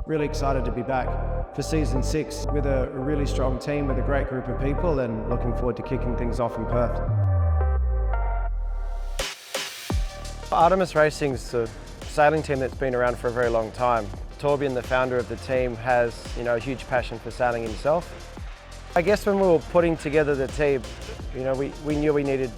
Really excited to be back for season 6 with a really strong team, with a great group of people, and looking forward to kicking things off in Perth. Artemis Racing's a sailing team that's been around for a very long time. Torbjörn, the founder of the team, has a huge passion for sailing himself. I guess when we were putting together the team, we knew we needed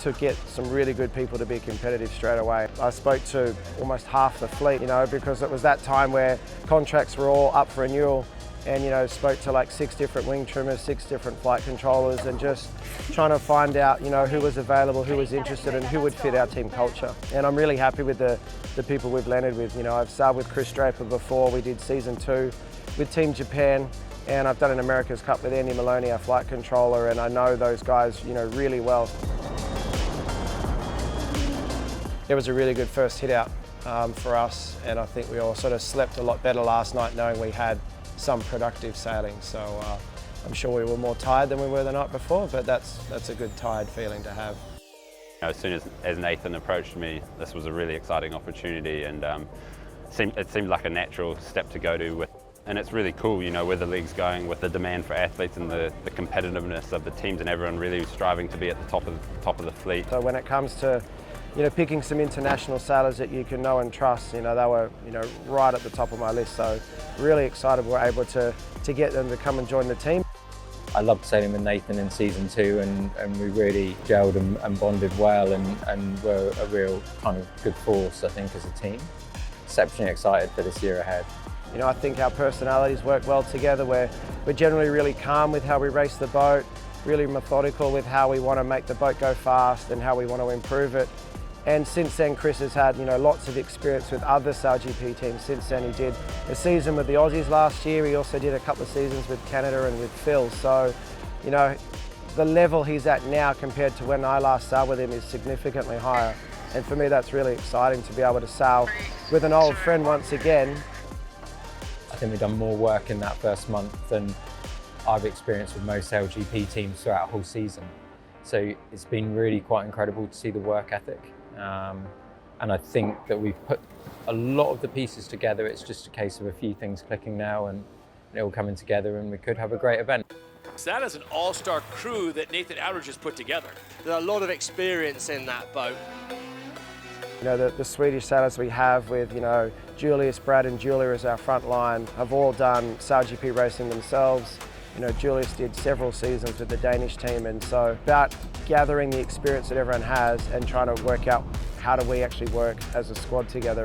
to get some really good people to be competitive straight away. I spoke to almost half the fleet, because it was that time where contracts were all up for renewal, and spoke to like 6 different wing trimmers, 6 different flight controllers, and just trying to find out who was available, who was interested, and who would fit our team culture. And I'm really happy with the people we've landed with. I've sailed with Chris Draper before. We did season 2 with Team Japan, and I've done an America's Cup with Andy Maloney, our flight controller, and I know those guys really well. It was a really good first hit out for us, and I think we all sort of slept a lot better last night knowing we had some productive sailing. So I'm sure we were more tired than we were the night before, but that's a good tired feeling to have. As soon as Nathan approached me, this was a really exciting opportunity, and it seemed like a natural step to go to. And it's really cool, where the league's going with the demand for athletes and the competitiveness of the teams and everyone really striving to be at the top of the fleet. So when it comes to picking some international sailors that you can know and trust, they were right at the top of my list. So really excited we were able to get them to come and join the team. I loved sailing with Nathan in season 2, and we really gelled and bonded well, and were a real kind of good force, I think, as a team. Exceptionally excited for this year ahead. I think our personalities work well together. We're generally really calm with how we race the boat, really methodical with how we want to make the boat go fast and how we want to improve it. And since then, Chris has had lots of experience with other SailGP teams. Since then, he did a season with the Aussies last year. He also did a couple of seasons with Canada and with Phil. So, the level he's at now compared to when I last sailed with him is significantly higher. And for me, that's really exciting to be able to sail with an old friend once again. I think we've done more work in that first month than I've experienced with most SailGP teams throughout a whole season. So it's been really quite incredible to see the work ethic. And I think that we've put a lot of the pieces together. It's just a case of a few things clicking now and it all coming together, and we could have a great event. That is an all-star crew that Nathan Outteridge has put together. There's a lot of experience in that boat. The Swedish sailors we have with, Julius, Brad and Julia as our front line have all done SailGP racing themselves. Julius did several seasons with the Danish team, and so about gathering the experience that everyone has and trying to work out how do we actually work as a squad together.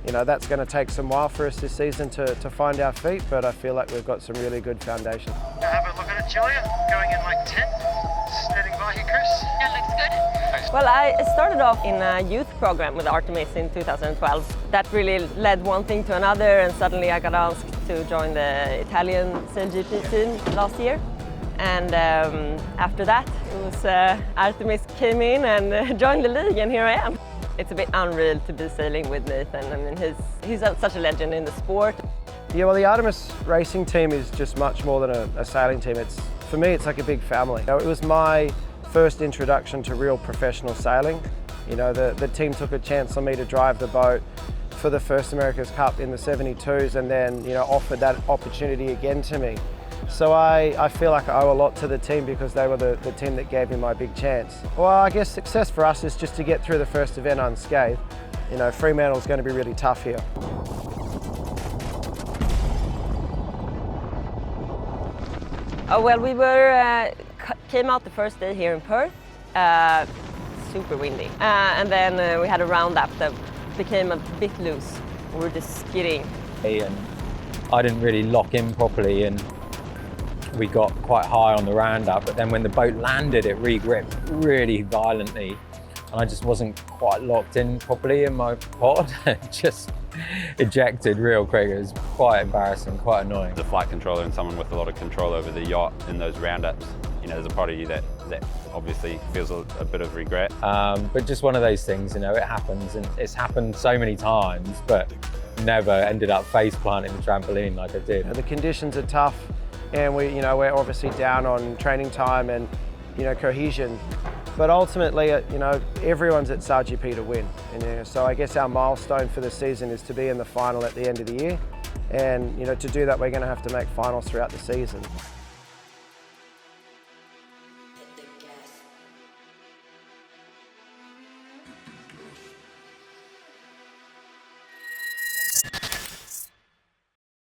And that's going to take some while for us this season to find our feet, but I feel like we've got some really good foundation. Have a look at it, Julia, going in like 10. Standing by here, Chris. Yeah, looks good. Well, I started off in a youth program with Artemis in 2012. That really led one thing to another, and suddenly I got asked to join the Italian SailGP team last year. And after that, it was Artemis came in and joined the league, and here I am. It's a bit unreal to be sailing with Nathan. I mean, he's such a legend in the sport. Yeah, well, the Artemis racing team is just much more than a sailing team. For me, it's like a big family. It was my first introduction to real professional sailing. The team took a chance on me to drive the boat for the first America's Cup in the 72s, and then offered that opportunity again to me. So I feel like I owe a lot to the team because they were the team that gave me my big chance. Well, I guess success for us is just to get through the first event unscathed. Fremantle's going to be really tough here. Oh, well, we came out the first day here in Perth, super windy. And then we had a roundup that became a bit loose. We were just skidding. And I didn't really lock in properly, and we got quite high on the roundup, but then when the boat landed, it re-gripped really violently. And I just wasn't quite locked in properly in my pod. Just ejected real quick. It was quite embarrassing, quite annoying. The flight controller and someone with a lot of control over the yacht in those roundups, there's a part of you that obviously feels a bit of regret. But just one of those things, it happens, and it's happened so many times, but never ended up face planting the trampoline like I did. The conditions are tough, and we're obviously down on training time and cohesion. But ultimately, everyone's at SailGP to win. And, so I guess our milestone for the season is to be in the final at the end of the year. And to do that, we're going to have to make finals throughout the season.